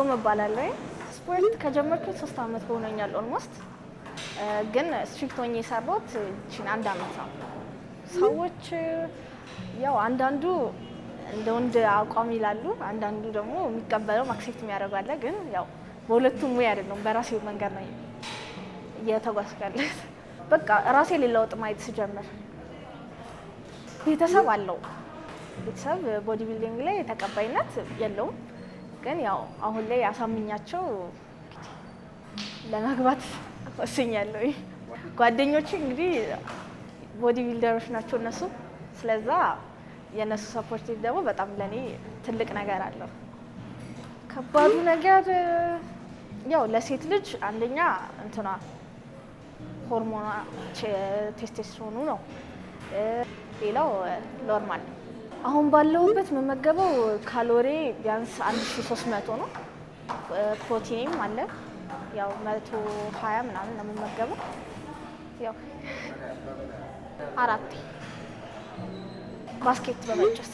ፍጹም እባላለሁ። ስፖርት ከጀመርኩት 3 ዓመት ሆኖኛል ኦልሞስት። ግን ስትሪክት ሆኜ የሰራሁት እቺን 1 ዓመት ነው። ሰዎች ያው አንዳንዱ እንደ ወንድ አቋም ይላሉ፣ አንዳንዱ ደግሞ የሚቀበለው ማክሴፕት የሚያደርጉ አለ። ግን ያው በሁለቱም ወይ አይደለም፣ በራሴው መንገድ ነው እየተጓዝኩ ያለሁት። በቃ ራሴ ሊለውጥ ማየት ስጀምር ቤተሰብ አለው። ቤተሰብ ቦዲ ቢልዲንግ ላይ ተቀባይነት የለውም። ግን ያው አሁን ላይ አሳምኛቸው ለመግባት ወስኛለሁ። ጓደኞቼ እንግዲህ ቦዲ ቢልደሮች ናቸው እነሱ። ስለዛ የነሱ ሰፖርት ደግሞ በጣም ለኔ ትልቅ ነገር አለው። ከባዱ ነገር ያው ለሴት ልጅ አንደኛ እንትኗ ሆርሞኗ ቴስቴስትሮኑ ነው። ሌላው ኖርማል። አሁን ባለውበት የምመገበው ካሎሪ ቢያንስ 1300 ነው። ፕሮቲንም አለ ያው 120 ምናምን ነው የምመገበው። ያው 4 ባስኬት በመጨስ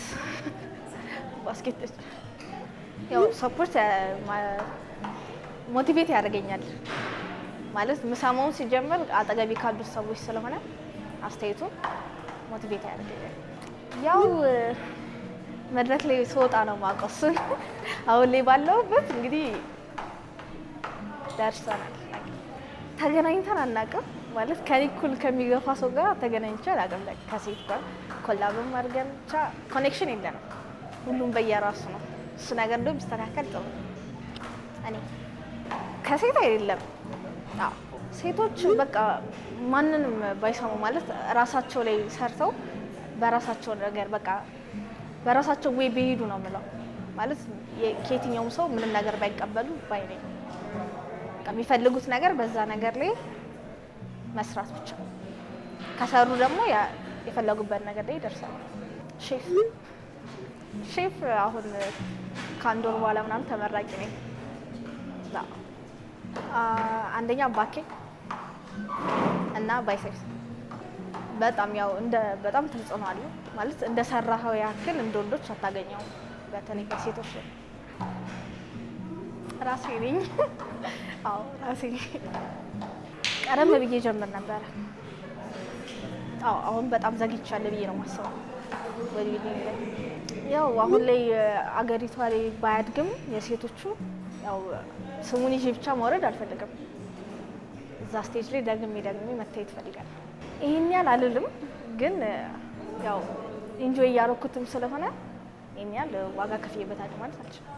ባስኬት ያው ሰፖርት ሞቲቬት ያደርገኛል ማለት ምሳማውን ሲጀምር አጠገቤ ካሉት ሰዎች ስለሆነ አስተያየቱ ሞቲቬት ያደርገኛል። ያው መድረክ ላይ ስወጣ ነው የማውቀው እሱን። አሁን ላይ ባለውበት እንግዲህ ደርሰናል። ተገናኝተን አናውቅም ማለት ከኔ እኩል ከሚገፋ ሰው ጋር ተገናኝቼ አላውቅም። ከሴት ጋር ኮላብም አድርገን ብቻ ኮኔክሽን የለንም። ሁሉም በየራሱ ነው። እሱ ነገር እንደው ቢስተካከል ጥሩ። እኔ ከሴት አይደለም። አዎ ሴቶች በቃ ማንንም ባይሰሙ ማለት ራሳቸው ላይ ሰርተው በራሳቸው ነገር በቃ በራሳቸው ወይ ቢሄዱ ነው የምለው። ማለት ከየትኛውም ሰው ምንም ነገር ባይቀበሉ ባይ ነኝ። የሚፈልጉት ነገር በዛ ነገር ላይ መስራት ብቻ ከሰሩ ደግሞ የፈለጉበት ነገር ላይ ይደርሳሉ። ሼፍ አሁን ከአንድ ወር በኋላ ምናምን ተመራቂ ነኝ። አንደኛ ባኬ እና ባይሴፕስ በጣም ያው በጣም ተጽዕኖ አለው ማለት እንደሰራኸው ያክል እንደ ወንዶች አታገኘውም። በተለይ ከሴቶች ራሴ ነኝ። አዎ ራሴ ቀደም ብዬ ጀምር ነበረ። አዎ አሁን በጣም ዘግይቻለሁ ብዬ ነው የማስበው። ያው አሁን ላይ አገሪቷ ላይ ባያድግም የሴቶቹ ያው ስሙን ይዤ ብቻ መውረድ አልፈልግም። እዛ ስቴጅ ላይ ደግሜ መታየት እፈልጋለሁ። ይሄን ያህል አልልም፣ ግን ያው ኢንጆይ እያደረኩትም ስለሆነ ይሄን ያህል ዋጋ ከፍዬበታለሁ ማለት አልችልም።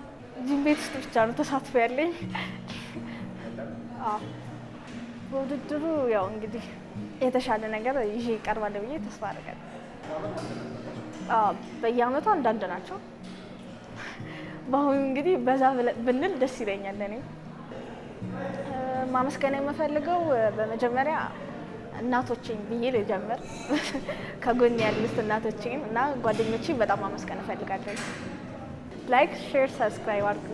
ጂም ቤት ውስጥ ብቻ ነው ተሳትፎ ያለኝ። አዎ በውድድሩ ያው እንግዲህ የተሻለ ነገር ይዤ እቀርባለሁ ብዬ ተስፋ አደርጋለሁ። አዎ በየአመቱ አንዳንድ ናቸው። በአሁኑ እንግዲህ በዛ ብንል ደስ ይለኛል። እኔ ማመስገን የምፈልገው በመጀመሪያ እናቶቼን ብዬ ልጀምር። ከጎን ያሉት እናቶቼን እና ጓደኞቼን በጣም ማመስገን እፈልጋለሁ። ላይክ፣ ሼር፣ ሰብስክራይብ አድርጉ።